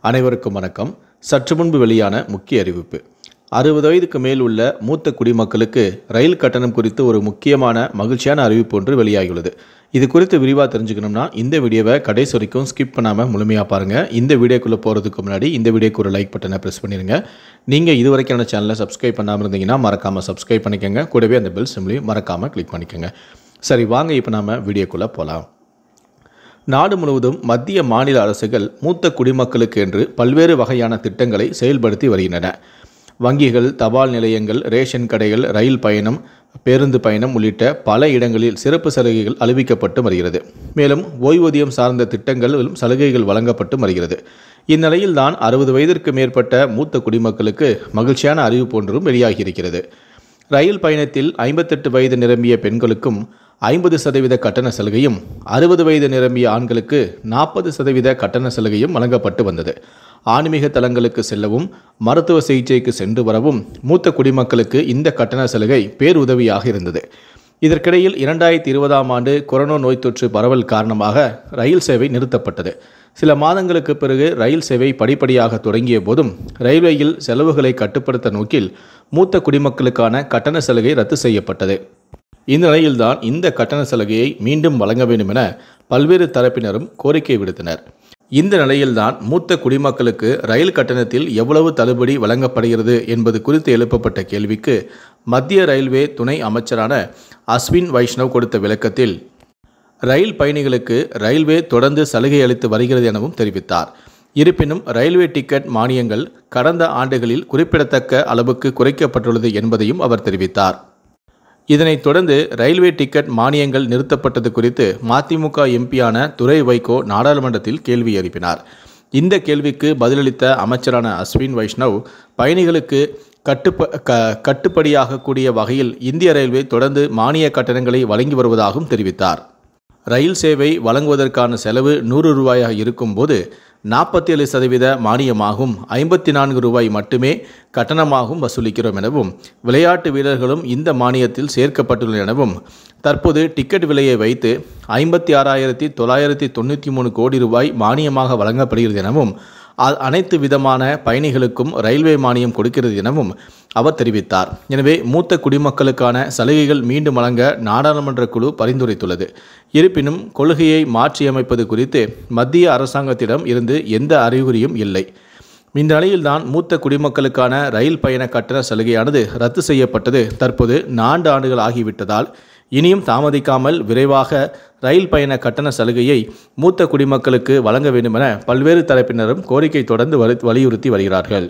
அனைவருக்கும் வணக்கம். சற்று முன்பு வெளியான முக்கிய அறிவிப்பு. 60 வயதுக்கு மேல் உள்ள மூத்த குடிமக்களுக்கு ரயில் கட்டணம் குறித்து ஒரு முக்கியமான மகிழ்ச்சியான அறிவிப்பு ஒன்று வெளியாகியுள்ளது. இது குறித்து விரிவாக தெரிஞ்சுக்கணும்னா இந்த வீடியோவை கடைசி வரைக்கும் ஸ்கிப் பண்ணாமல் முழுமையாக பாருங்கள். இந்த வீடியோக்குள்ளே போகிறதுக்கு முன்னாடி இந்த வீடியோக்கு ஒரு லைக் பட்டனை ப்ரெஸ் பண்ணிடுங்க. நீங்கள் இது வரைக்கும் சேனலை சப்ஸ்கிரைப் பண்ணாமல் இருந்தீங்கன்னா மறக்காமல் சப்ஸ்கிரைப் பண்ணிக்கோங்க. கூடவே அந்த பெல் சிம்லையும் மறக்காமல் கிளிக் பண்ணிக்கோங்க. சரி, வாங்க இப்போ நாம் வீடியோக்குள்ளே போகலாம். நாடு முழுவதும் மத்திய மாநில அரசுகள் மூத்த குடிமக்களுக்கு என்று பல்வேறு வகையான திட்டங்களை செயல்படுத்தி வருகின்றன. வங்கிகள், தபால் நிலையங்கள், ரேஷன் கடைகள், ரயில் பயணம், பேருந்து பயணம் உள்ளிட்ட பல இடங்களில் சிறப்பு சலுகைகள் அறிவிக்கப்பட்டு வருகிறது. மேலும் ஓய்வூதியம் சார்ந்த திட்டங்களிலும் சலுகைகள் வழங்கப்பட்டு வருகிறது. இந்நிலையில்தான் 60 வயதிற்கு மேற்பட்ட மூத்த குடிமக்களுக்கு மகிழ்ச்சியான அறிவிப்பு ஒன்றும் வெளியாகியிருக்கிறது. ரயில் பயணத்தில் 58 வயது நிரம்பிய பெண்களுக்கும் 50% கட்டண சலுகையும், 60 வயது நிரம்பிய ஆண்களுக்கு 40% கட்டண சலுகையும் வழங்கப்பட்டு வந்தது. ஆன்மீக தலங்களுக்கு செல்லவும், மருத்துவ சிகிச்சைக்கு சென்று வரவும் மூத்த குடிமக்களுக்கு இந்த கட்டண சலுகை பேருதவியாக இருந்தது. இதற்கிடையில் 2020ஆம் ஆண்டு கொரோனா நோய் தொற்று பரவல் காரணமாக ரயில் சேவை நிறுத்தப்பட்டது. சில மாதங்களுக்கு பிறகு ரயில் சேவை படிப்படியாக தொடங்கிய போதும் ரயில்வேயில் செலவுகளை கட்டுப்படுத்த நோக்கில் மூத்த குடிமக்களுக்கான கட்டண சலுகை ரத்து செய்யப்பட்டது. இந்த நிலையில்தான் இந்த கட்டண சலுகையை மீண்டும் வழங்க வேண்டும் என பல்வேறு தரப்பினரும் கோரிக்கை விடுத்தனர். இந்த நிலையில்தான் மூத்த குடிமக்களுக்கு ரயில் கட்டணத்தில் எவ்வளவு தள்ளுபடி வழங்கப்படுகிறது என்பது குறித்து எழுப்பப்பட்ட கேள்விக்கு மத்திய ரயில்வே துணை அமைச்சரான அஸ்வின் வைஷ்ணவ் கொடுத்த விளக்கத்தில், ரயில் பயணிகளுக்கு ரயில்வே தொடர்ந்து சலுகை அளித்து வருகிறது எனவும் தெரிவித்தார். இருப்பினும் ரயில்வே டிக்கெட் மானியங்கள் கடந்த ஆண்டுகளில் குறிப்பிடத்தக்க அளவுக்கு குறைக்கப்பட்டுள்ளது என்பதையும் அவர் தெரிவித்தார். இதனைத் தொடர்ந்து ரயில்வே டிக்கெட் மானியங்கள் நிறுத்தப்பட்டது குறித்து மதிமுக எம்பியான துரை வைகோ நாடாளுமன்றத்தில் கேள்வி எழுப்பினார். இந்த கேள்விக்கு பதிலளித்த அமைச்சரான அஸ்வின் வைஷ்ணவ், பயணிகளுக்கு கட்டுப்படியாகக்கூடிய வகையில் இந்திய ரயில்வே தொடர்ந்து மானிய கட்டணங்களை வழங்கி வருவதாகவும் தெரிவித்தார். ரயில் சேவை வழங்குவதற்கான செலவு 100 ரூபாயாக இருக்கும்போது 47% மானியமாகவும் 54 ரூபாய் மட்டுமே கட்டணமாகவும் வசூலிக்கிறோம் எனவும், விளையாட்டு வீரர்களும் இந்த மானியத்தில் சேர்க்கப்பட்டுள்ளனர் எனவும், தற்போது டிக்கெட் விலையை வைத்து 56,993 கோடி ரூபாய் மானியமாக வழங்கப்படுகிறது எனவும், அனைத்து விதமான பயணிகளுக்கும் ரயில்வே மானியம் கொடுக்கிறது எனவும் அவர் தெரிவித்தார். எனவே மூத்த குடிமக்களுக்கான சலுகைகள் மீண்டும் வழங்க நாடாளுமன்ற குழு பரிந்துரைத்துள்ளது. இருப்பினும் கொள்கையை மாற்றியமைப்பது குறித்து மத்திய அரசாங்கத்திடம் இருந்து எந்த அறிகுறியும் இல்லை. இந்த நிலையில்தான் மூத்த குடிமக்களுக்கான ரயில் பயண கட்டண சலுகையானது ரத்து செய்யப்பட்டது தற்போது 4 ஆண்டுகள் ஆகிவிட்டதால் இனியும் தாமதிக்காமல் விரைவாக ரயில் பயண கட்டண சலுகையை மூத்த குடிமக்களுக்கு வழங்க வேண்டும் என பல்வேறு தரப்பினரும் கோரிக்கை தொடர்ந்து வலியுறுத்தி வருகிறார்கள்.